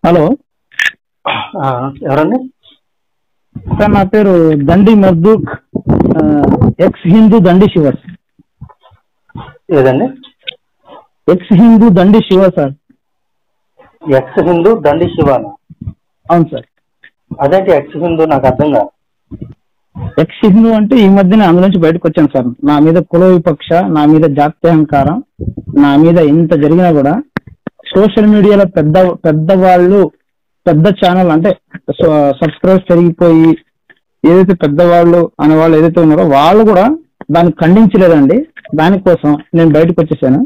Hello ఎవరండి? Sir నా పేరు దండి మర్దూక్, ఎక్స్ హిందూ దండి శివ. ఏదండి? ఎక్స్ హిందూ దండి శివ సార్. ఎక్స్ హిందూ దండి శివానా? అవును సార్. అదేంటి ఎక్స్ హిందూ? నాకు అర్థం కాదు. ఎక్స్ హిందూ అంటే ఈ మధ్యన అందులో నుంచి బయటకు వచ్చాను సార్. నా మీద కుల విపక్ష, నా మీద జాత్యహంకారం, నా మీద ఇంత జరిగినా కూడా సోషల్ మీడియాలో పెద్దవాళ్ళు, పెద్ద ఛానల్ అంటే సబ్స్క్రైబ్ పెరిగిపోయి ఏదైతే పెద్దవాళ్ళు అనే వాళ్ళు ఏదైతే ఉన్నారో వాళ్ళు కూడా దాన్ని ఖండించలేదండి. దానికోసం నేను బయటకు వచ్చేసాను.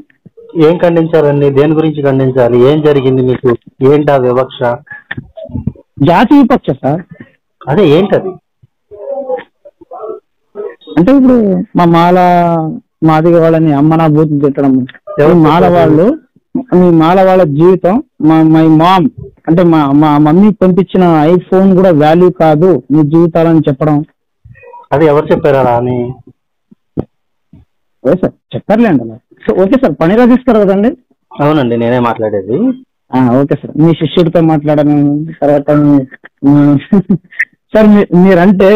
ఏం ఖండించారండి? దేని గురించి ఖండించాలి? ఏం జరిగింది మీకు? ఏంటి ఆ వివక్ష? జాతి విపక్ష సార్. అదే ఏంటది? అంటే ఇప్పుడు మాదిగ వాళ్ళని అమ్మనా బూతులు తిట్టడం, మీ మాల వాళ్ళ జీవితం, మై మామ్ అంటే మా మమ్మీ పంపించిన ఐఫోన్ కూడా వాల్యూ కాదు మీ జీవితాలని చెప్పడం. అది ఎవరు చెప్పారు అలా అని? ఓకే సార్, చెప్పారులేండి అలా. ఓకే సార్, పని రాజేస్తారు కదండి? అవునండి, నేనే మాట్లాడేది. ఓకే సార్, మీ శిష్యుడితో మాట్లాడాను. తర్వాత సార్ మీరంటే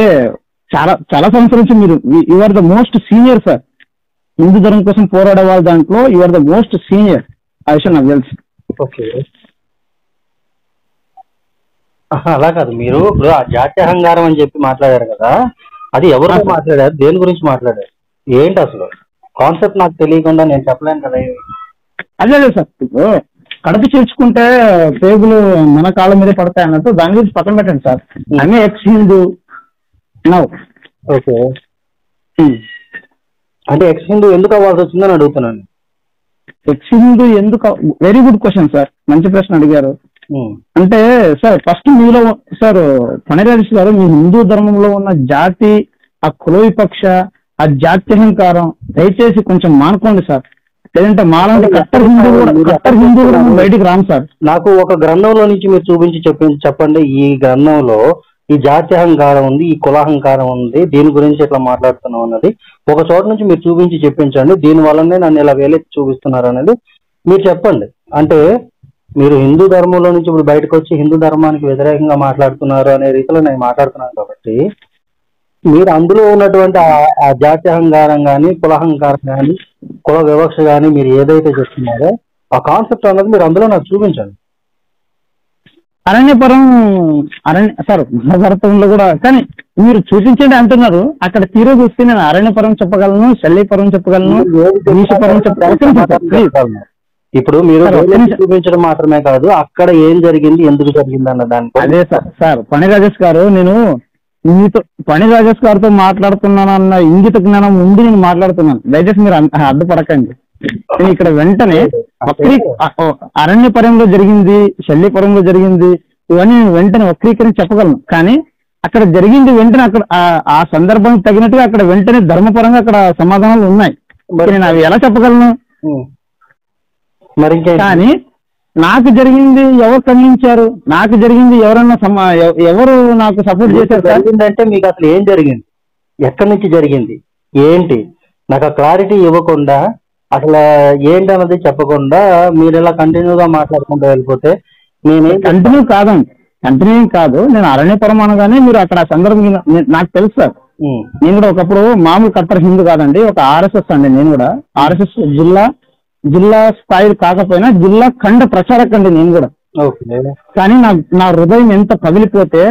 చాలా చాలా సంవత్సరాల నుంచి మీరు you are the most senior sir. Hindu ధర్మం కోసం పోరాడే వాళ్ళ దాంట్లో you are the most senior. ఆ విషయం నాకు తెలుసు. ఓకే, అలా కాదు. మీరు ఇప్పుడు ఆ జాత్యహంకారం అని చెప్పి మాట్లాడారు కదా, అది ఎవరితో మాట్లాడారు? దేని గురించి మాట్లాడారు? ఏంటి అసలు కాన్సెప్ట్? నాకు తెలియకుండా నేను చెప్పలేను కదా. అదే సార్, ఇప్పుడు కడుపు చేర్చుకుంటే పేగులు మన కాళ్ళ మీదే పడతాయి అన్నట్టు దాని గురించి పక్కన పెట్టండి సార్. అన్నీ ఎక్స్ హిందూ. ఓకే, అంటే ఎక్స్ హిందూ ఎందుకు అవ్వాల్సి వచ్చిందని అడుగుతున్నాను. ఎక్స్ హిందూ ఎందుకు? వెరీ గుడ్ క్వశ్చన్ సార్, మంచి ప్రశ్న అడిగారు. అంటే సార్ ఫస్ట్ మీలో సార్ ఫణిరాజేష్ గారు, మీ హిందూ ధర్మంలో ఉన్న జాతి, ఆ కుల విపక్ష, ఆ జాత్యహంకారం దయచేసి కొంచెం మానుకోండి సార్. లేదంటే మాలాంటి కట్టర్ హిందూ కూడా బయటికి రాము సార్. నాకు ఒక గ్రంథంలో నుంచి మీరు చూపించి చెప్పండి. ఈ గ్రంథంలో ఈ జాత్యహంకారం ఉంది, ఈ కులాహంకారం ఉంది, దీని గురించి ఇట్లా మాట్లాడుతున్నాం అన్నది ఒక చోట నుంచి మీరు చూపించి చెప్పించండి. దీని వల్లనే నన్ను ఇలా వేలెత్తి చూపిస్తున్నారు అనేది మీరు చెప్పండి. అంటే మీరు హిందూ ధర్మంలో నుంచి ఇప్పుడు బయటకు వచ్చి హిందూ ధర్మానికి వ్యతిరేకంగా మాట్లాడుతున్నారు అనే రీతిలో నేను మాట్లాడుతున్నాను కాబట్టి మీరు అందులో ఉన్నటువంటి ఆ జాత్యహంకారం కానీ, కులహంకారం కానీ, కుల వివక్ష కానీ మీరు ఏదైతే చెప్తున్నారో ఆ కాన్సెప్ట్ అన్నది మీరు అందులో నాకు చూపించండి. అరణ్యపురం సార్ మహాభారతంలో కూడా, కానీ మీరు చూపించండి అంటున్నారు. అక్కడ తీరు చూస్తే నేను అరణ్యపురం చెప్పగలను, శల్యపురం చెప్పగలను, ఈశపురం చెప్పగలను. ఇప్పుడు మీరు చూపించడం మాత్రమే కాదు, అక్కడ ఏం జరిగింది, ఎందుకు జరిగింది అన్న దాని. అదే సార్ పని రాజేష్ గారు, నేను మీతో పని రాజేష్ గారితో మాట్లాడుతున్నానన్న ఇంగిత జ్ఞానం ముందు నేను మాట్లాడుతున్నాను. దయచేసి మీరు అడ్డుపడకండి. నేను ఇక్కడ వెంటనే అరణ్యపురంలో జరిగింది, శల్యపురంలో జరిగింది, ఇవన్నీ వెంటనే వక్రీకరించి చెప్పగలను. కానీ అక్కడ జరిగింది వెంటనే అక్కడ ఆ సందర్భానికి తగినట్టుగా అక్కడ వెంటనే ధర్మపరంగా అక్కడ సమాధానాలు ఉన్నాయి. నేను అవి ఎలా చెప్పగలను? మరి కానీ నాకు జరిగింది ఎవరు ఖండించారు? నాకు జరిగింది ఎవరు నాకు సపోర్ట్ చేశారు? జరిగిందంటే మీకు అసలు ఏం జరిగింది, ఎక్కడి నుంచి జరిగింది, ఏంటి నాకు క్లారిటీ ఇవ్వకుండా, అసలు ఏంటి అన్నది చెప్పకుండా మీరు ఇలా కంటిన్యూగా మాట్లాడుకుంటూ వెళ్ళిపోతే నేనేం కంటిన్యూ కాదు. నేను అరణ్యపురం అనగానే మీరు అక్కడ సందర్భం నాకు తెలుసు సార్. నేను కూడా ఒకప్పుడు మామూలు కట్టర్ హిందూ కాదండి, ఒక ఆర్ఎస్ఎస్ అండి. నేను కూడా ఆర్ఎస్ఎస్ జిల్లా స్థాయి కాకపోయినా జిల్లా ఖండ ప్రచారకండి నేను కూడా. కానీ నా హృదయం ఎంత పగిలిపోతే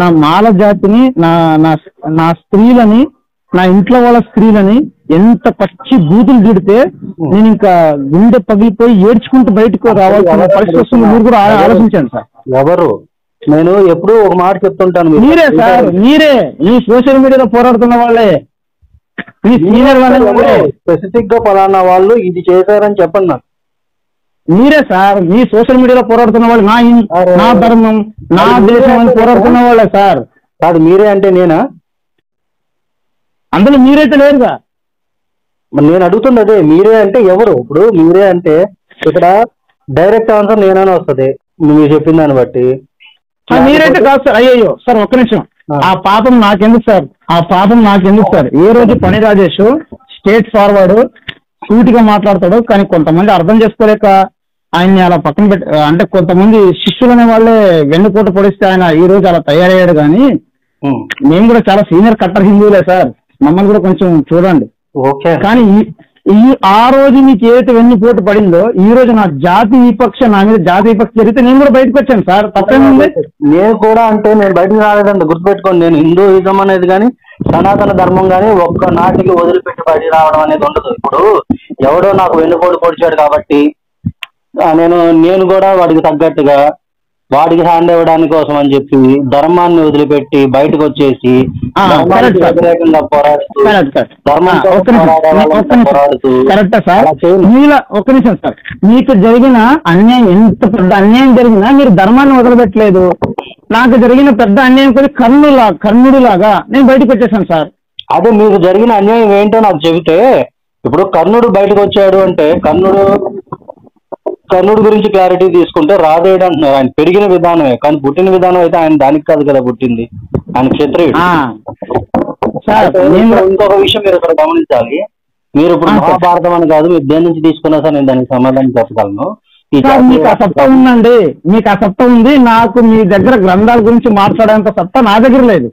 నా మాల జాతిని, నా స్త్రీలని, నా ఇంట్లో వాళ్ళ స్త్రీలని ఎంత పచ్చి బూతులు తిడితే నేను ఇంకా గుండె పగిలిపోయి ఏడ్చుకుంటూ బయటకు రావాల్సిన పరిస్థితి వస్తుంది. మీరు కూడా ఆలోచించండి సార్. ఎవరు? నేను ఎప్పుడు ఒక మాట చెప్తుంటాను, మీరే సార్, మీరే ఈ సోషల్ మీడియాలో పోరాడుతున్న వాళ్ళే, మీ సీనియర్ వాళ్ళే. స్పెసిఫిక్ గా ఫలానా వాళ్ళు ఇది చేశారని చెప్పండి నాకు. మీరే సార్, మీ సోషల్ మీడియాలో పోరాడుతున్న వాళ్ళు, నా ధర్మం, నా దేశం అని పోరాడుతున్న వాళ్ళే సార్. కాదు, మీరే అంటే నేనా? అందులో మీరైతే లేరుగా. నేను అడుగుతుంది అదే, మీరే అంటే ఎవరు? ఇప్పుడు మీరే అంటే ఇక్కడ డైరెక్ట్ ఆన్సర్ నేనని వస్తుంది మీరు చెప్పిన దాన్ని బట్టి. మీరైతే కాదు సార్. అయ్యో సార్, ఒక్క నిమిషం. ఆ పాపం నాకెందుకు సార్? ఏ రోజు పని రాజేష్ స్ట్రేట్ ఫార్వర్డ్ సూటిగా మాట్లాడతాడు, కానీ కొంతమంది అర్థం చేసుకోలేక ఆయన్ని అలా పక్కన పెట్టి, అంటే కొంతమంది శిష్యులు అనే వాళ్ళే వెన్నుపోట పొడిస్తే ఆయన ఈ రోజు అలా తయారయ్యాడు. కానీ మేము కూడా చాలా సీనియర్ కట్టర్ హిందువులే సార్, మమ్మల్ని కూడా కొంచెం చూడండి. కానీ ఈ ఆ రోజు మీకు ఏదైతే వెన్నుపోటు పడిందో, ఈ రోజు నా జాతి విపక్ష, నా మీద జాతి విపక్ష జరిగితే నేను కూడా బయటకు వచ్చాను సార్. తప్పేముంది? నేను కూడా అంటే నేను బయటకు రాలేదండి, గుర్తుపెట్టుకోండి. నేను హిందూయిజం అనేది కానీ సనాతన ధర్మం కానీ ఒక్క నాటికి వదిలిపెట్టి బయట రావడం అనేది ఉండదు. ఇప్పుడు ఎవడో నాకు వెన్నుపోటు పొడిచాడు కాబట్టి నేను కూడా వాడికి తగ్గట్టుగా వాడికి హ్యాండ్ ఇవ్వడానికి కోసం అని చెప్పి ధర్మాన్ని వదిలిపెట్టి బయటకు వచ్చేసి వ్యతిరేకంగా పోరాడుతూ కరెక్టా సార్? ఒక్క నిమిషం సార్, మీకు జరిగిన అన్యాయం ఎంత పెద్ద అన్యాయం జరిగినా మీరు ధర్మాన్ని వదిలిపెట్టలేదు. నాకు జరిగిన పెద్ద అన్యాయం కూడా కర్ణుడిలాగా నేను బయటకు వచ్చేసాను సార్. అదే మీకు జరిగిన అన్యాయం ఏంటో నాకు చెబితే, ఇప్పుడు కర్ణుడు బయటకు వచ్చాడు అంటే కర్ణుడి గురించి క్లారిటీ తీసుకుంటే రాదేడు అంటున్నారు. ఆయన పెరిగిన విధానమే, కానీ పుట్టిన విధానం అయితే ఆయన దానికి కాదు కదా పుట్టింది, ఆయన క్షత్రియుడు. ఇంకొక విషయం మీరు ఇక్కడ గమనించాలి. మీరు ఇప్పుడు మహాభారతం అని కాదు, మీరు దేని నుంచి తీసుకున్నా సార్ నేను దానికి సమాధానం చెప్పగలను. మీకు ఆ సత్తా ఉందండి, మీకు ఆ సత్తా ఉంది. నాకు మీ దగ్గర గ్రంథాల గురించి మాట్లాడేంత సత్తా నా దగ్గర లేదు.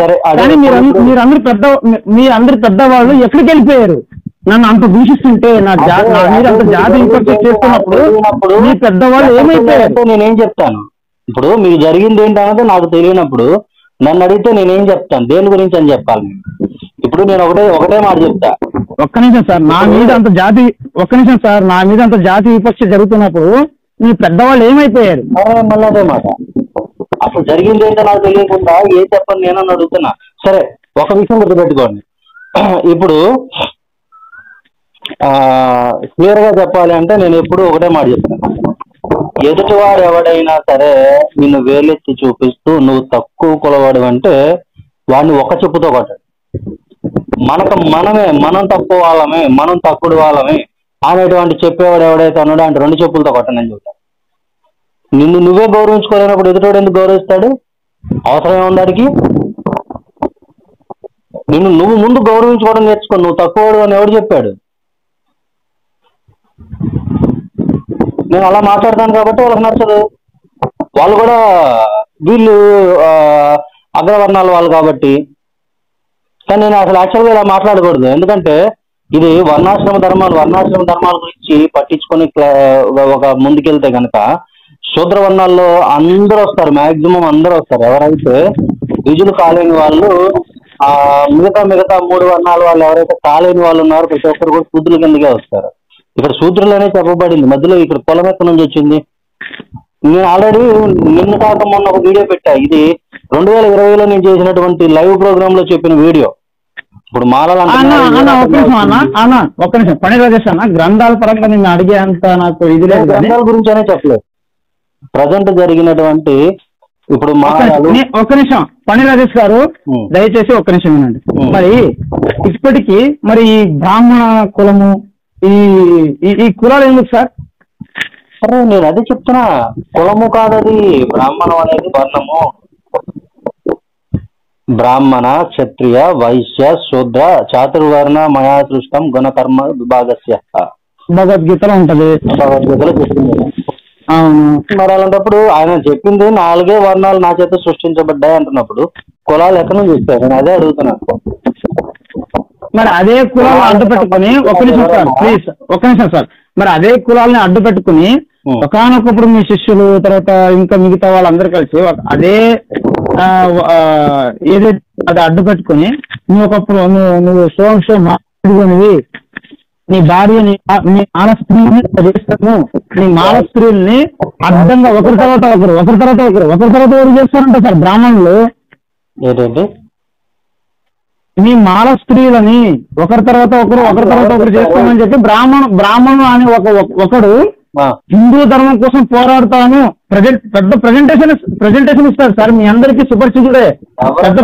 సరే, కానీ మీరందరూ పెద్దవాళ్ళు ఎక్కడికి వెళ్ళిపోయారు? నన్ను అంత దూషిస్తుంటే, నా మీద అంత జాతి విపక్ష చేస్తున్నప్పుడు మీ పెద్దవాళ్ళు ఏమైపోయారు? నేనేం చెప్తాను? ఇప్పుడు మీకు జరిగింది ఏంటన్నది నాకు తెలియనప్పుడు నన్ను అడిగితే నేనేం చెప్తాను? దేని గురించి అని చెప్పాలి. ఇప్పుడు నేను ఒకటే మాట చెప్తా. ఒక్క నిమిషం సార్, నా మీద అంత జాతి విపక్ష జరుగుతున్నప్పుడు మీ పెద్దవాళ్ళు ఏమైపోయారు? మళ్ళీ అదే మాట. అసలు జరిగింది ఏంటో నాకు తెలియకుండా ఏం చెప్పండి నేను అడుగుతున్నా. సరే, ఒక విషయం గుర్తుపెట్టుకోండి. ఇప్పుడు క్లియర్ గా చెప్పాలి అంటే నేను ఎప్పుడు ఒకటే మాట చెప్తాను. ఎదుటివాడు ఎవడైనా సరే నిన్ను వేలెత్తి చూపిస్తూ నువ్వు తక్కువ కులవాడు అంటే వాడిని ఒక చెప్పుతో కొట్టాడు. మనం తక్కువ వాళ్ళమే, మనం తక్కువ వాళ్ళమే అనేటువంటి చెప్పేవాడు ఎవడైతే ఉన్నాడో అంటే 2 చెప్పులతో కొట్టనని చెప్తాడు. నిన్ను నువ్వే గౌరవించుకోలేనప్పుడు ఎదుటివాడు ఎందుకు గౌరవిస్తాడు? అవసరం ఏముందాడికి? నువ్వు ముందు గౌరవించుకోవడం నేర్చుకో. నువ్వు తక్కువవాడు అని ఎవడు చెప్పాడు? నేను అలా మాట్లాడతాను కాబట్టి వాళ్ళకి నచ్చదు. వాళ్ళు కూడా వీళ్ళు అగ్రవర్ణాల వాళ్ళు కాబట్టి. కానీ నేను అసలు యాక్చువల్గా ఇలా మాట్లాడకూడదు. ఎందుకంటే ఇది వర్ణాశ్రమ ధర్మాల గురించి పట్టించుకొని ఒక ముందుకెళ్తే కనుక శూద్ర వర్ణాల్లో అందరూ వస్తారు, మ్యాక్సిమం అందరూ వస్తారు. ఎవరైతే విజులు కాలేని వాళ్ళు, మిగతా 3 వర్ణాల వాళ్ళు ఎవరైతే కాలేని వాళ్ళు ఉన్నారో ప్రతి ఒక్కరు కూడా శూద్రుల కిందకే వస్తారు. ఇక్కడ శూద్రులనే చెప్పబడింది. మధ్యలో ఇక్కడ కులం ఎక్కడి నుంచి వచ్చింది? నేను ఆల్రెడీ నిన్న కాక మొన్న ఒక వీడియో పెట్టా. ఇది 2020లో నేను చేసినటువంటి లైవ్ ప్రోగ్రామ్ లో చెప్పిన వీడియో. ఇప్పుడు ఒక్క నిమిషం పని రాజేష్ అన్న, గ్రంథాల పరంగా నేను అడిగే అంత నాకు ఇది లేదు. గ్రంథాల గురించి అనే చెప్పలేదు. ప్రజెంట్ జరిగినటువంటి ఇప్పుడు ఒక్క నిమిషం పని రాజేష్ గారు, దయచేసి ఒక్క నిమిషం వినండి. మరి ఇప్పటికీ మరి ఈ బ్రాహ్మణ కులము, ఈ కులాలు ఎందుకు సార్? సరే, నేను అదే చెప్తున్నా. కులము కాదది, బ్రాహ్మణం అనేది వర్ణము. బ్రాహ్మణ, క్షత్రియ, వైశ్య, శూద్ర, చాతుర్వర్ణ మయా సృష్టం గుణకర్మ విభాగస్య భగవద్గీతలో ఉంటది. భగవద్గీతలో చెప్పింది. మరి అలాంటప్పుడు ఆయన చెప్పింది 4 వర్ణాలు నా చేత సృష్టించబడ్డాయి అంటున్నప్పుడు కులాలు ఎక్కడ నుంచి ఇస్తారు? నేను అదే అడుగుతున్నాను. మరి అదే కులాలను అడ్డు పెట్టుకుని, ఒక్క నిమిషం సార్ ప్లీజ్, ఒక్క నిమిషం సార్, మరి అదే కులాలని అడ్డు పెట్టుకుని ఒకనొకప్పుడు మీ శిష్యులు తర్వాత ఇంకా మిగతా వాళ్ళందరూ కలిసి అదే ఏదైతే అది అడ్డు పెట్టుకుని నువ్వు ఒకప్పుడు నువ్వు మాట్లాడుకునేవి నీ భార్యని, నీ మాన స్త్రీని చేస్తాను, నీ మాన స్త్రీల్ని అడ్డంగా ఒకరి తర్వాత ఒకరు చేస్తారంట సార్ బ్రాహ్మణులు. ఏంటంటే మీ మాల స్త్రీలని ఒకరి తర్వాత ఒకరు చేస్తామని చెప్పి బ్రాహ్మణుడు అని ఒకడు హిందూ ధర్మం కోసం పోరాడుతాను పెద్ద ప్రజెంటేషన్ ఇస్తాడు సార్. మీ అందరికీ సుపరిచితుడే, పెద్ద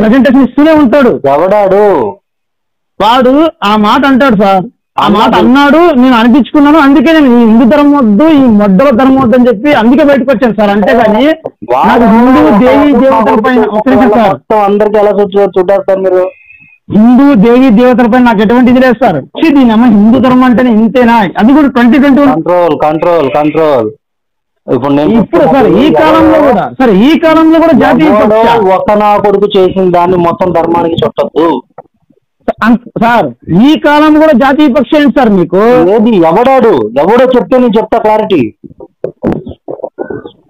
ప్రజెంటేషన్ ఇస్తూనే ఉంటాడు. ఎవడాడు వాడు ఆ మాట అంటాడు సార్. ఆ మాట అన్నాడు, నేను అనిపించుకున్నాను. అందుకే నేను ఈ హిందూ ధర్మం వద్దు, ఈ మొడ్డల ధర్మం వద్దు అని చెప్పి అందుకే బయటకు వచ్చాను సార్. అంతేగాని నాకు హిందూ దేవీ దేవతల పైన ఒక్క నిమిషం సార్, అందరికి ఎలా చుట్టేస్తారు మీరు? హిందూ దేవీ దేవతలపై నాకు ఎటువంటి ఇది లేదు సార్. దీని అమ్మ హిందూ ధర్మం అంటేనే ఇంతేనా? అది కూడా 2021. Control control control. ఇప్పుడు సార్ ఈ కాలంలో కూడా జాతీయ ఒక్క నా కొడుకు చేసిన దాన్ని మొత్తం ధర్మానికి చుట్టద్దు సార్. ఈ కాలం కూడా జాతీయ పక్షి ఏంటి సార్ మీకు? ఏది ఎవడో చెప్తే నేను చెప్తా క్లారిటీ.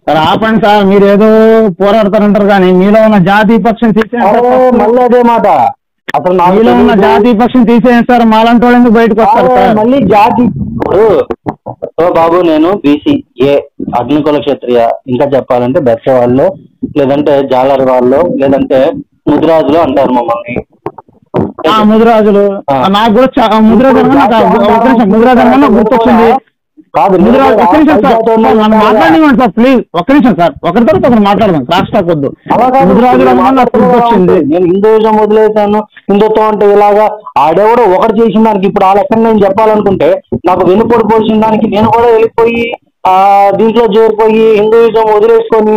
సార్ ఆపండి సార్, మీరు ఏదో పోరాడతారంటారు కానీ మీలో ఉన్న జాతీయ పక్షిని తీసేయండి. మళ్ళీ అదే మాట. అసలు మీలో ఉన్న జాతీయ పక్షిని తీసేయండి సార్. మాలాంటి వాళ్ళు ఎందుకు బయటకు వస్తారు సార్? మళ్ళీ జాతి బాబు నేను బీసీ ఏ అగ్నికుల క్షత్రియ, ఇంకా చెప్పాలంటే బెచ్చ వాళ్ళు, లేదంటే జాలర్ వాళ్ళు, లేదంటే ముదిరాజులు అంటారు మమ్మల్ని. ముదిరాజులు నాకు కూడా ముదిరాజు గుర్తొచ్చింది. మాట్లాడివ్వండి సార్ ప్లీజ్. ఒక్క నిమిషం సార్, ఒకరి తర్వాత ఒకరు మాట్లాడదాం. క్రాస్ టాక్ వద్దు. ముదిరాజులు నాకు గుర్తొచ్చింది. నేను హిందూయిజం వదిలేసాను, హిందుత్వం అంటే ఇలాగా ఆడెవడో ఒకటి చేసిన దానికి ఇప్పుడు ఆ లెక్కన నేను చెప్పాలనుకుంటే నాకు వెనుపడి పోసిన దానికి నేను కూడా వెళ్ళిపోయి దీంట్లో చేరిపోయి హిందూయిజం వదిలేసుకొని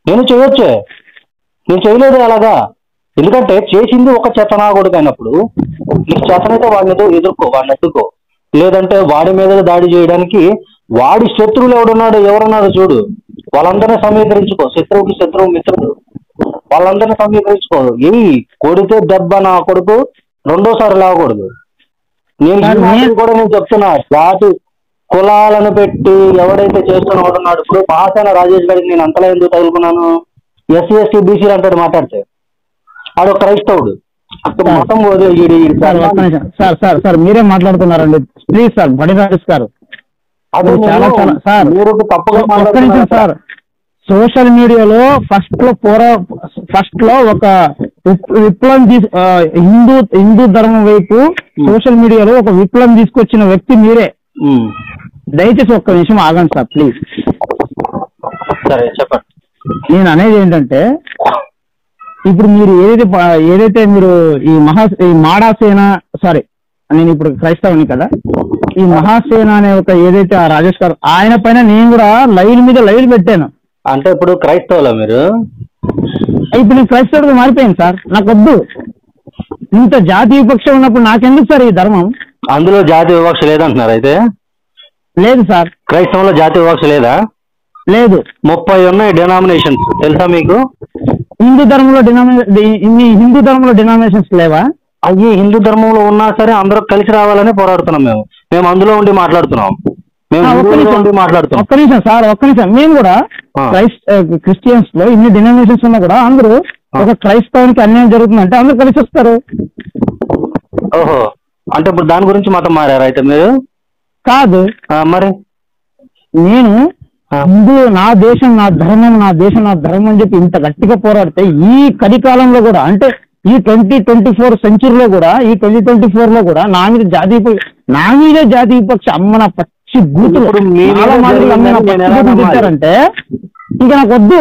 నేను చేయొచ్చే. నేను చేయలేదు అలాగా. ఎందుకంటే చేసింది ఒక చెత్తనాగుడికి అయినప్పుడు నీకు చేతనైతే వాడిని ఎదుర్కో, లేదంటే వాడి మీద దాడి చేయడానికి వాడి శత్రువులు ఎవరున్నాడో చూడు, వాళ్ళందరినీ సమీకరించుకో. శత్రువుకి శత్రువు మిత్రుడు, వాళ్ళందరినీ సమీకరించుకో. కొడితే దెబ్బ నా కొడుకు రెండోసారి లాగకూడదు. నేను కూడా నేను చెప్తున్నా, జాతి కులాలను పెట్టి ఎవడైతే చేస్తున్నాడు ఇప్పుడు మహాసేన రాజేష్ గారికి నేను అంతలా ఎందుకు తగులుకున్నాను? ఎస్సీ ఎస్టీ బీసీలు అంటాడు మాట్లాడితే, ఆడు క్రైస్తవుడు. మతం సార్ సార్ సార్ మీరే మాట్లాడుతున్నారండి ప్లీజ్ సార్. బడిరాజేష్ గారు చాలా చాలా సార్ తప్పుగా సార్. సోషల్ మీడియాలో ఫస్ట్ లో ఒక విప్లవం హిందూ ధర్మం వైపు సోషల్ మీడియాలో ఒక విప్లవం తీసుకొచ్చిన వ్యక్తి మీరే. దయచేసి ఒక్క నిమిషం ఆగండి సార్ ప్లీజ్. చెప్పండి. నేను అనేది ఏంటంటే, ఇప్పుడు మీరు ఏదైతే మీరు ఈ మాడాసేన సారీ నేను ఇప్పుడు క్రైస్తవుని కదా, ఈ మహాసేన అనే ఒక ఏదైతే ఆ రాజేష్ గారు ఆయన పైన నేను కూడా లైవ్ మీద లైవ్ పెట్టాను. అంటే ఇప్పుడు క్రైస్తవులా మీరు? ఇప్పుడు నేను క్రైస్తవుడిగా మారిపోయాను సార్. నాకు వద్దు. ఇంత జాతి వివక్ష ఉన్నప్పుడు నాకెందుకు సార్ ఈ ధర్మం? అందులో జాతి వివక్ష లేదంటున్నారు అయితే? లేదు సార్. క్రైస్తవంలో జాతి వివక్ష లేదా? లేదు. 30 ఉన్నాయి డినామినేషన్స్, తెలుసా మీకు? హిందూ ధర్మంలో డినామినేషన్స్ లేవా? అయ్యి హిందూ ధర్మంలో ఉన్నా సరే అందరూ కలిసి రావాలని పోరాడుతున్నాం. మేము అందులో ఉండి మాట్లాడుతున్నాం. ఒక్క నిమిషం సార్, ఒక్క నిమిషం. మేము కూడా క్రిస్టియన్స్ లో ఇన్ని డినామినేషన్స్ ఉన్నా కూడా అందరూ ఒక క్రైస్తవానికి అన్యాయం జరుగుతుందంటే అందరూ కలిసి వస్తారు. ఓహో, అంటే ఇప్పుడు దాని గురించి మతం మారారు అయితే మీరు? కాదు మరి నేను హిందూ నా దేశం నా ధర్మం, నా దేశం నా ధర్మం అని చెప్పి ఇంత గట్టిగా పోరాడితే ఈ కలికాలంలో కూడా, అంటే ఈ 2024 సెంచురీలో కూడా, ఈ 2024 లో కూడా నా మీద జాతీయ పక్ష అమ్మన పచ్చి బూతులు తెచ్చారంటే ఇంకా నాకు వద్దు.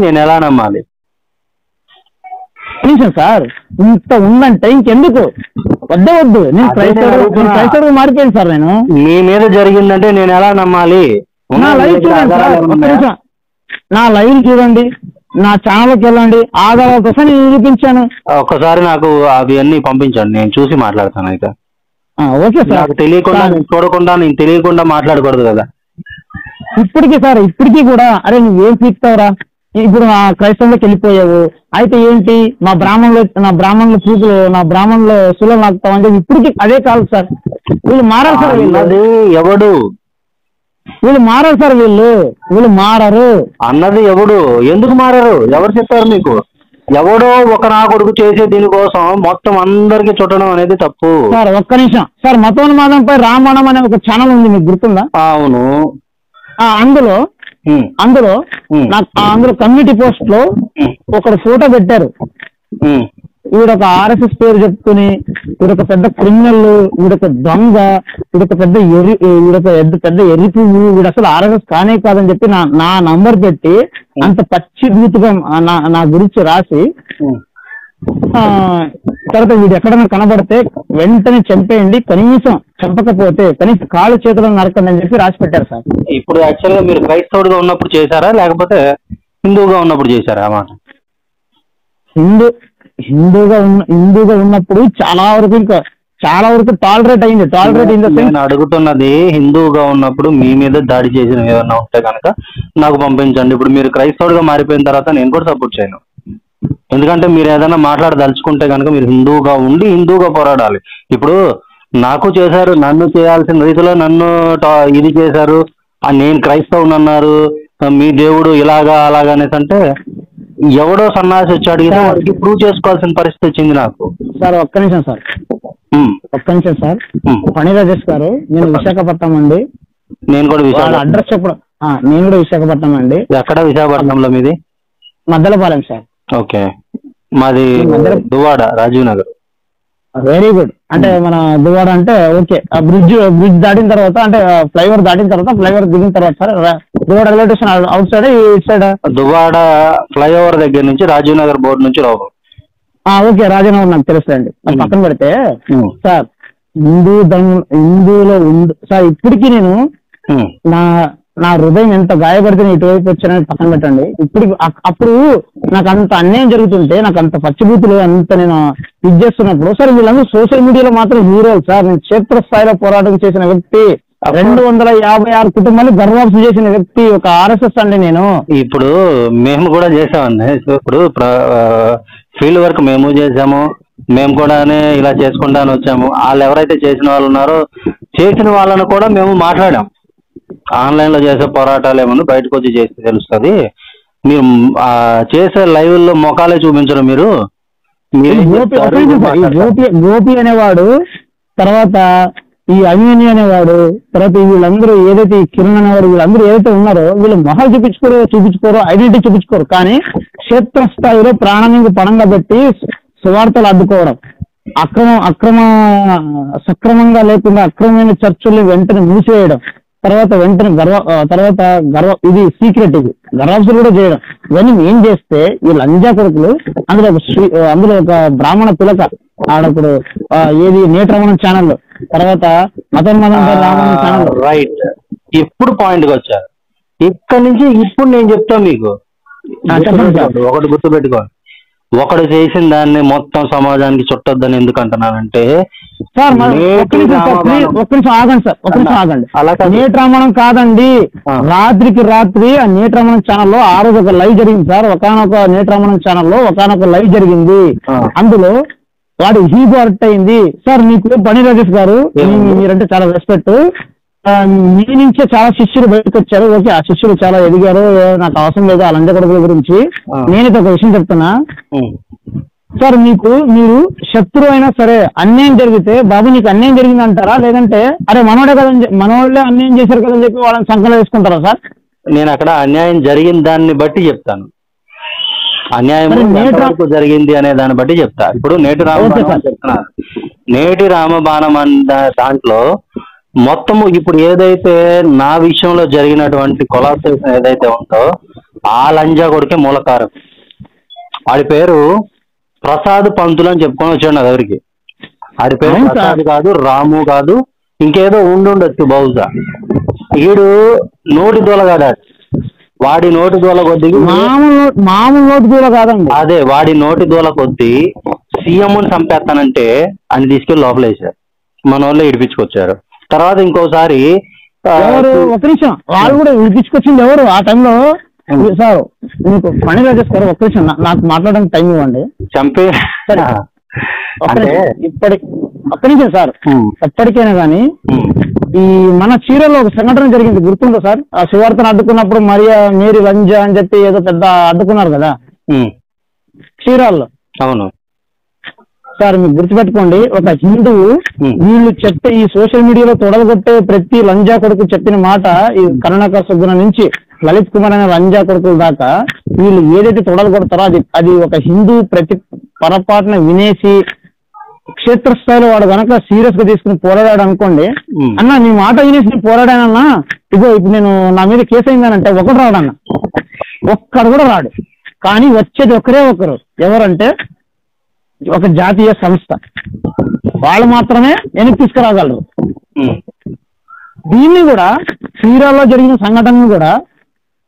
నేను ఎలా నమ్మాలి? సార్ ఇంత ఉందంటే ఇంకెందుకు? వద్దు. నేను క్రైస్తవుడు మారిపోయాను సార్. నేను మీ మీద జరిగిందంటే నేను ఎలా నమ్మాలి? నా లైవ్ చూడండి సార్, నా లైవ్ చూడండి, నా ఛానల్కి వెళ్ళండి, ఆధారాలతో నేను నిరూపించాను. ఒక్కసారి నాకు అవి అన్ని పంపించండి, నేను చూసి మాట్లాడతాను. అయితే ఓకే సార్. నాకు తెలియకుండా చూడకుండా నేను తెలియకుండా మాట్లాడకూడదు కదా. ఇప్పటికీ కూడా అరే నువ్వేం పీక్తావురా, ఇప్పుడు నా క్రైస్తవంలోకి వెళ్ళిపోయావు, అయితే ఏంటి నా బ్రాహ్మణుల పూజలు, నా బ్రాహ్మణుల సులు నాకుతావు అంటే ఇప్పటికీ అదే కాదు సార్. వీళ్ళు మారారు సార్. వీళ్ళు మారారు సార్. వీళ్ళు మారరు అన్నది ఎవడు? ఎందుకు మారారు? ఎవరు చెప్పారు మీకు? ఎవడో ఒక నా కొడుకు చేసే దీనికోసం మొత్తం అందరికి చుట్టడం అనేది తప్పు సార్. ఒక్క నిమిషం సార్. మతోన్మాదంపై రామాయణం అనే ఒక ఛానల్ ఉంది, మీకు గుర్తుందా? అవును. అందులో కమ్యూనిటీ పోస్ట్ లో ఒకడు ఫోటో పెట్టారు. వీడొక RSS పేరు చెప్పుకుని, వీడొక పెద్ద క్రిమినల్, వీడొక దొంగ, వీడొక పెద్ద ఎర్రి పువ్వు, వీడు అసలు RSS కానే కాదని చెప్పి నా నంబర్ పెట్టి అంత పచ్చి బూతుగా నా గురించి రాసి, తర్వాత వీడు ఎక్కడైనా కనబడితే వెంటనే చంపేయండి, కనీసం చంపకపోతే కనీసం కాళ్ళు చేతులను నరకండి అని చెప్పి రాసి పెట్టారు సార్. ఇప్పుడు యాక్చువల్గా మీరు క్రైస్తవుడిగా ఉన్నప్పుడు చేశారా లేకపోతే హిందువుగా ఉన్నప్పుడు చేశారా? మాట హిందూగా ఉన్నప్పుడు చాలా వరకు టాలరేట్ అయింది. నేను అడుగుతున్నది, హిందువుగా ఉన్నప్పుడు మీ మీద దాడి చేసిన ఏదన్నా ఉంటే కనుక నాకు పంపించండి. ఇప్పుడు మీరు క్రైస్తవుడిగా మారిపోయిన తర్వాత నేను కూడా సపోర్ట్ చేయను. ఎందుకంటే మీరు ఏదైనా మాట్లాడదలుచుకుంటే కనుక మీరు హిందువుగా ఉండి హిందువుగా పోరాడాలి. ఇప్పుడు నాకు చేశారు, నన్ను చేయాల్సిన రీతిలో నన్ను ఇది చేశారు, నేను క్రైస్తవుని అన్నారు, మీ దేవుడు ఇలాగా అలాగా అనేసి అంటే ఎవడో సన్నాసి వచ్చి అడిగితే వాడికి ప్రూవ్ చేసుకోవాల్సిన పరిస్థితి వచ్చింది నాకు. సార్ ఒక్క నిమిషం సార్, పని రాజేష్ గారు, నేను విశాఖపట్నం అండి. నేను కూడా అడ్రస్ చెప్పడం, నేను కూడా విశాఖపట్నం అండి. ఎక్కడ విశాఖపట్నంలో మీది? మద్దలపాలెం సార్. ఓకే, మాది దువ్వాడ, రాజీవ్ నగర్. Very good. అంటే మన దువ్వాడ అంటే ఓకే, బ్రిడ్జ్ దాటిన తర్వాత అంటే ఫ్లైఓవర్ దాటిన తర్వాత, ఫ్లైఓవర్ దిగిన తర్వాత sir Duvvada railway station out side, ఇటు సైడ్ దువ్వాడ ఫ్లైఓవర్ దగ్గర నుంచి రాజీవ్ నగర్ బోర్డు నుంచి రావు. ఓకే, రాజనగర్ నాకు తెలుసండి. అది పక్కన పెడితే సార్, హిందూలో సార్ ఇప్పటికీ నేను నా హృదయం ఎంత గాయపడితే నేను ఇటువైపు వచ్చానని పక్కన పెట్టండి. అప్పుడు నాకు అంత అన్యాయం జరుగుతుంటే, నాకు అంత పచ్చిబూతులు అంత నేను ఇది చేస్తున్నప్పుడు సార్, వీళ్ళందరూ సోషల్ మీడియాలో మాత్రం హీరోలు సార్. నేను క్షేత్ర స్థాయిలో పోరాటం చేసిన వ్యక్తి, 256 కుటుంబాలు గర్వాప్సు చేసిన వ్యక్తి, ఒక RSS అండి నేను. ఇప్పుడు మేము కూడా చేసామండి. ఇప్పుడు ఫీల్డ్ వర్క్ మేము చేసాము, మేము కూడా ఇలా చేసుకుంటాను వచ్చాము. వాళ్ళు ఎవరైతే చేసిన వాళ్ళు ఉన్నారో చేసిన వాళ్ళను కూడా మేము మాట్లాడాం. ఆన్లైన్ లో చేసే పోరాటాలు ఏమన్నా బయటకు వచ్చి చేస్తే తెలుస్తుంది. మీరు చేసే లైవ్ లో మొఖాలే చూపించరు. మీరు గోపి అనేవాడు, తర్వాత ఈ అభిమన్యు అనేవాడు, తర్వాత వీళ్ళందరూ ఏదైతే ఈ కిరణ్ అనేవాడు, వీళ్ళందరూ ఏదైతే ఉన్నారో వీళ్ళు మొహాలు చూపించుకోరు, ఐడెంటిటీ చూపించుకోరు. కానీ క్షేత్రస్థాయిలో ప్రాణానికి పణంగా పెట్టి సువార్తలు అడ్డుకోవడం, సక్రమంగా లేకుండా అక్రమమైన చర్చల్ని వెంటనే మూసివేయడం, తర్వాత ఇది సీక్రెట్, ఇది గర్వాప్సులు కూడా చేయడం, ఇవన్నీ ఏం చేస్తే ఈ లంజా కొడుకులు, అందులో ఒక బ్రాహ్మణ పిలక ఆడప్పుడు ఏది నేత్రమణం ఛానల్, తర్వాత మతోన్మాదం రామణం ఛానల్. రైట్, ఇప్పుడు పాయింట్కి వచ్చారు. ఇక్కడి నుంచి ఇప్పుడు నేను చెప్తాను మీకు, ఒకటి గుర్తుపెట్టుకోండి. ఒకడు చేసిన దాన్ని మొత్తం సమాజానికి చుట్టొద్దని ఎందుకు అంటున్నానంటే సార్, ఒక్క నిమిషం ఆగండి. నేత్రామణం కాదండి, రాత్రికి రాత్రి ఆ నేత్రామణం ఛానల్లో ఆ రోజు ఒక లైవ్ జరిగింది సార్. ఒకనొక నేత్రామణం ఛానల్లో ఒకనొక లైవ్ జరిగింది. అందులో వాడు హీగో అరెక్ట్ అయింది సార్. మీకు పని రాజేష్ గారు, మీరంటే చాలా రెస్పెక్ట్. మీ నుంచే చాలా శిష్యులు బయటకు వచ్చారు. ఓకే, ఆ శిష్యులు చాలా ఎదిగారు, నాకు అవసరం లేదు ఆ లంజ కొడుకుల గురించి. నేనైతే ఒక విషయం చెప్తున్నా సార్, మీరు శత్రువు అయినా సరే అన్యాయం జరిగితే, బాబు నీకు అన్యాయం జరిగింది అంటారా, లేదంటే అరే మనోళ్ళే అన్యాయం చేశారు కదని చెప్పి వాళ్ళని సంకలం వేసుకుంటారా సార్? నేను అక్కడ అన్యాయం జరిగిన దాన్ని బట్టి చెప్తాను, అన్యాయం జరిగింది అనే దాన్ని బట్టి చెప్తా. ఇప్పుడు నేటి రామబాణం అన్న దాంట్లో మొత్తము ఇప్పుడు ఏదైతే నా విషయంలో జరిగినటువంటి కొలాప్సేషన్ ఏదైతే ఉందో ఆ లంజా కొడుకే మూలకారం. వాడి పేరు ప్రసాద్ పంతులు అని చెప్పుకొని వచ్చాడు నా దగ్గరికి. ఆడి పేరు ప్రసాద్ కాదు, రాము కాదు, ఇంకేదో ఉండుండొచ్చు బహుశా. వీడు నోటి దూలగాడు. వాడి నోటి దూల కొద్ది, మామూలు నోటి దూల కాదండి, అదే వాడి నోటి దూల కొద్ది సీఎంని చంపేస్తానంటే అని తీసుకెళ్లి లోపలేసారు. మన వాళ్ళు ఇడిపించుకొచ్చారు. తర్వాత ఇంకోసారి ఒక నిమిషం, వాళ్ళు కూడా ఇడిపించుకొచ్చింది ఎవరు ఆ టైంలో సార్? మీకు పని రాజేష్ గారు, ఒక్క నిమిషం నాకు మాట్లాడడానికి టైం ఇవ్వండి. చంపే ఒక్క నిమిషం సార్. ఎప్పటికైనా కానీ ఈ మన చీరలో ఒక సంఘటన జరిగింది, గుర్తుందో సార్? ఆ సువార్తను అడ్డుకున్నప్పుడు మేరీ లంజా అని చెప్పి ఏదో పెద్ద అడ్డుకున్నారు కదా చీరాల్లో. అవును సార్, మీరు గుర్తుపెట్టుకోండి, ఒక హిందువు వీళ్ళు చెప్పే ఈ సోషల్ మీడియాలో తొడగొట్టే ప్రతి లంజా కొడుకు చెప్పిన మాట, ఈ కరుణాకర్ సుగ్గుణ నుంచి లలిత్ కుమార్ అనే లంజా కొడుకుల దాకా వీళ్ళు ఏదైతే తొడలు కొడతారో అది ఒక హిందూ ప్రతి పొరపాటున వినేసి క్షేత్రస్థాయిలో వాడు కనుక సీరియస్ గా తీసుకుని పోరాడాడు అనుకోండి, అన్న నీ మాట వినేసి నేను పోరాడానన్నా, ఇప్పుడు నేను నా మీద కేసు అయిందనంటే ఒకడు రాడన్న, ఒక్కడు కూడా రాడు. కానీ వచ్చేది ఒకరు, ఎవరంటే ఒక జాతీయ సంస్థ, వాళ్ళు మాత్రమే వెనక్కి తీసుకురాగలరు. దీన్ని కూడా చీరాల్లో జరిగిన సంఘటనను కూడా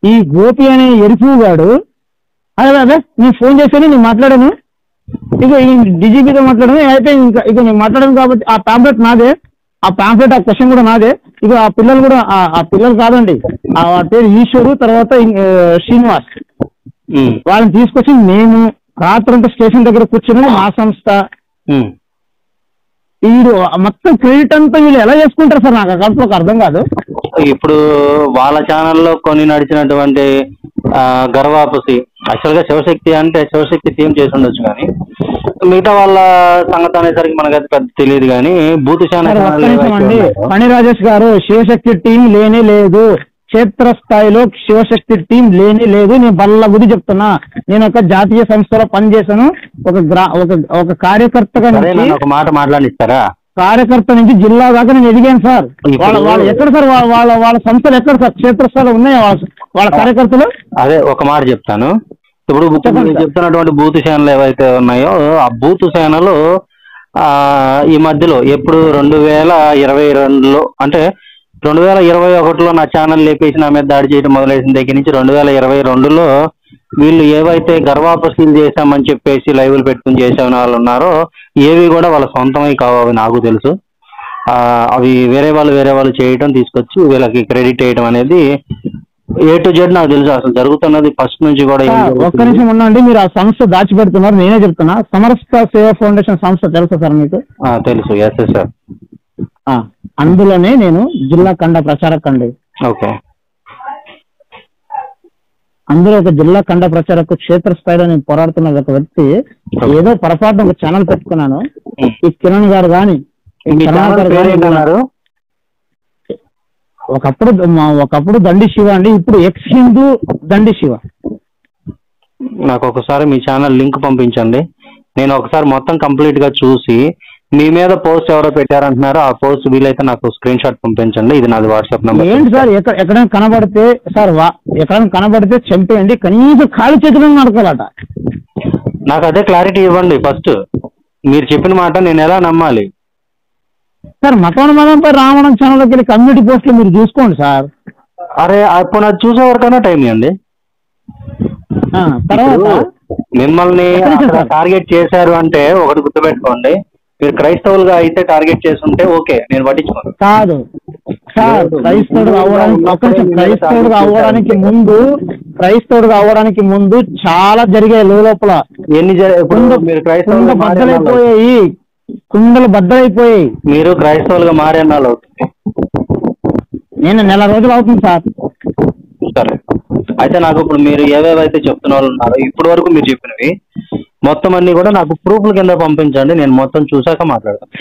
ఈ గోపి అనే ఎరుపు గాడు, అదే నేను ఫోన్ చేశాను, నేను మాట్లాడాను, ఇక ఈ డీజీపీతో మాట్లాడడం అయితే ఇక నేను మాట్లాడాను కాబట్టి ఆ పాంప్లెట్ నాదే, ఆ క్వశ్చన్ కూడా నాదే. ఇక ఆ పిల్లలు కూడా ఆ పిల్లలు కాదండి, ఆ పేరు ఈశ్వరు, తర్వాత శ్రీనివాస్, వాళ్ళని తీసుకొచ్చి మేము రాత్రంతా స్టేషన్ దగ్గర కూర్చుని మా సంస్థ వీడు మొత్తం క్రెడిట్ అంతా వీళ్ళు ఎలా చేసుకుంటారు సార్? నాకు అక్కడ అర్థం కాదు. ఇప్పుడు వాళ్ళ ఛానల్లో కొన్ని నడిచినటువంటి గర్వాపసి, యాక్చువల్ గా శివశక్తి అంటే శివశక్తి టీం చేసి ఉండొచ్చు, కానీ మిగతా వాళ్ళ సంగతి అనేసరికి మనకైతే పెద్ద తెలియదు. కానీ బూతు ఛానల్ అండి, పని రాజేష్ గారు, శివశక్తి టీం లేనే లేదు, క్షేత్ర స్థాయిలో శివశక్తి టీం లేనే లేదు. నేను బల్ల గుడి చెప్తున్నా, నేను ఒక జాతీయ సంస్థలో పనిచేశాను, ఒక కార్యకర్తగా ఒక మాట మాట్లాడిస్తారా? కార్యకర్త నుంచి జిల్లా దాకా నేను ఎదిగాను సార్. వాళ్ళు ఎక్కడ సార్? వాళ్ళ సంస్థలు ఎక్కడ సార్? క్షేత్రస్థాయిలో ఉన్నాయా వాళ్ళ కార్యకర్తలు? అదే ఒక మాట చెప్తాను. ఇప్పుడు చెప్తున్నటువంటి బూతు సేనలు ఏవైతే ఉన్నాయో, ఆ బూతు సేనలు ఈ మధ్యలో ఎప్పుడు 2022లో అంటే 2021లో నా ఛానల్ లేపేసి నా మీద దాడి చేయడం మొదలైన దగ్గర నుంచి 2022లో వీళ్ళు ఏవైతే గర్వాపసీలు చేశామని చెప్పేసి లైవ్లు పెట్టుకుని చేసామని వాళ్ళు ఉన్నారో, ఏవి కూడా వాళ్ళ సొంతమై కావు, నాకు తెలుసు. అవి వేరే వాళ్ళు చేయటం, తీసుకొచ్చి వీళ్ళకి క్రెడిట్ చేయడం అనేది A to Z నాకు తెలుసు. అసలు జరుగుతున్నది ఫస్ట్ నుంచి కూడా. ఒక్క నిమిషం ఉండండి, మీరు ఆ సంస్థ దాచిపెడుతున్నారు. నేనే చెప్తున్నా, సమరస్త సేవా ఫౌండేషన్ సంస్థ తెలుసా సార్ మీకు? తెలుసు. Yes sir. అందులోనే నేను జిల్లా ఖండ ప్రచారక్ అండి. ఓకే. అందులో ఒక జిల్లా ఖండ ప్రచారకు క్షేత్రస్థాయిలో నేను పోరాడుతున్న ఒక వ్యక్తి, ఏదో పొరపాటున ఒక ఛానల్ పెట్టుకున్నాను. ఈ కిరణ్ గారు కానీ ఒకప్పుడు దండి శివ అండి, ఇప్పుడు ఎక్స్ హిందూ దండి శివ. నాకు ఒకసారి మీ ఛానల్ లింక్ పంపించండి, నేను ఒకసారి మొత్తం కంప్లీట్ గా చూసి మీ మీద పోస్ట్ ఎవరో పెట్టారంటున్నారో ఆ పోస్ట్ వీలైతే నాకు స్క్రీన్ షాట్ పంపించండి. ఇది నాది వాట్సాప్ నెంబర్. ఏంటి సార్, ఎక్కడైనా కనబడితే సార్, ఎక్కడైనా కనబడితే చంపేయండి, కనీసం ఖాళీ చేతులను నడకాలట. నాకు అదే క్లారిటీ ఇవ్వండి ఫస్ట్. మీరు చెప్పిన మాట నేను ఎలా నమ్మాలి సార్? మతంపై రావణం ఛానల్లోకి వెళ్ళి కమ్యూనిటీ పోస్టులు మీరు చూసుకోండి సార్. అరే అప్పుడు అది చూసే వరకైనా టైం ఇవ్వండి. తర్వాత మిమ్మల్ని టార్గెట్ చేశారు అంటే ఒకటి గుర్తుపెట్టుకోండి, మీరు క్రైస్తవులుగా అయితే టార్గెట్ చేస్తుంటే ఓకే, నేను పట్టించుకోను. కాదు సార్, క్రైస్తవుడుగా అవ్వడానికి ముందు చాలా జరిగాయి లోపల. ఎన్ని కుండలు బద్దలైపోయాయి. మీరు క్రైస్తవులుగా మారే నాలు అవుతుంది. నేను నెల రోజులు అవుతుంది సార్. సరే, అయితే నాకు ఇప్పుడు మీరు ఏవేవైతే చెప్తున్న వాళ్ళు ఉన్నారో ఇప్పటి వరకు మీరు చెప్పినవి మొత్తం అన్ని కూడా నాకు ప్రూఫ్ల కింద పంపించండి, నేను మొత్తం చూసాక మాట్లాడతాను.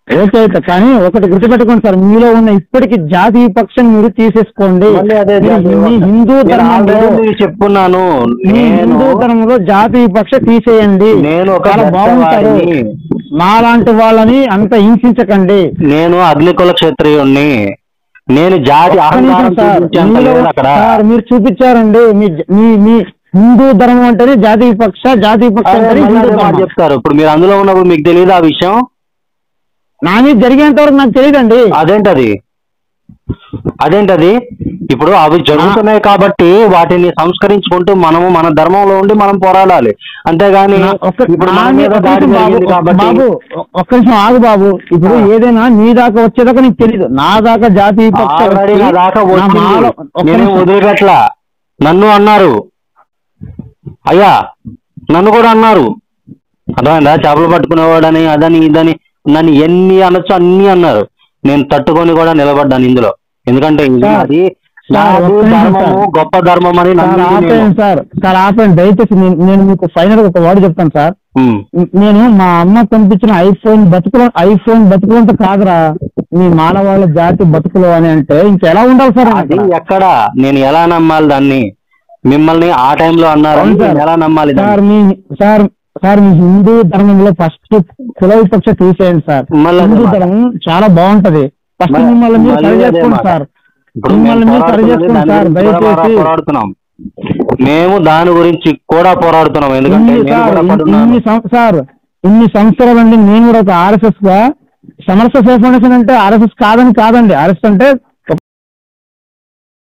ఓకే అయితే, కానీ ఒకటి గుర్తుపెట్టుకోండి సార్, మీలో ఉన్న ఇప్పటికి జాతి విపక్షం మీరు తీసేసుకోండి. హిందూ ధర్మంలో చెప్పుకున్నాను, హిందూ ధర్మంలో జాతి విపక్ష తీసేయండి, నేను చాలా బాగుంటారు. మాలాంటి వాళ్ళని అంత హింసించకండి. నేను అగ్నికుల క్షత్రియుణ్ణి, నేను జాతి సార్ మీరు చూపించారండి. మీ హిందూ ధర్మం అంటేనే జాతి విపక్ష, జాతి విపక్ష అంటే హిందూ ధర్మం చెప్తారు. ఇప్పుడు మీరు అందులో ఉన్నప్పుడు మీకు తెలియదు ఆ విషయం? నా మీద జరిగేంత వరకు నాకు తెలియదండి. అదేంటది ఇప్పుడు అవి జరుగుతున్నాయి కాబట్టి వాటిని సంస్కరించుకుంటూ మనము మన ధర్మంలో ఉండి మనం పోరాడాలి, అంతేగాని బాబు ఒక్క నిమిషం ఆగు బాబు. ఇప్పుడు ఏదైనా నీ దాకా వచ్చేదాకా నీకు తెలీదు, నా దాకా జాతి వదిలిపెట్లా. నన్ను అన్నారు, అయ్యా నన్ను కూడా అన్నారు, అర్థమైందా? చేపలు పట్టుకునేవాడని అదని ఇదని నన్ను ఎన్ని అనొచ్చు అన్ని అన్నారు. నేను తట్టుకొని కూడా నిలబడ్డాను ఇందులో, ఎందుకంటే అది గొప్ప ధర్మం అని. సార్ ఆపండి దయచేసి. నేను మీకు ఫైనల్ ఒక వర్డ్ చెప్తాను సార్. నేను మా అమ్మ పంపించిన ఐఫోన్ బతుకులంతా కాదురా మీ మానవాళ్ళ జాతి బతుకులు అని అంటే ఇంకెలా ఉండాలి సార్? అది ఎక్కడ నేను ఎలా నమ్మాలి దాన్ని? మిమ్మల్ని ఆ టైంలో అన్నారు, ఎలా నమ్మాలి సార్? మీ హిందూ ధర్మంలో ఫస్ట్ కుల విపక్ష తీసేయండి సార్. హిందూ ధర్మం చాలా బాగుంటది. ఫస్ట్ మిమ్మల్ని మీరు సరి చేసుకోండి సార్. పోరాడుతున్నాం మేము, దాని గురించి కూడా పోరాడుతున్నాం. ఎందుకంటే ఇన్ని సంవత్సరాలండి నేను కూడా ఒక ఆర్ఎస్ఎస్ గా, సమరస సేవ ఫౌండేషన్ అంటే ఆర్ఎస్ఎస్ కాదండి. ఆర్ఎస్ఎస్ అంటే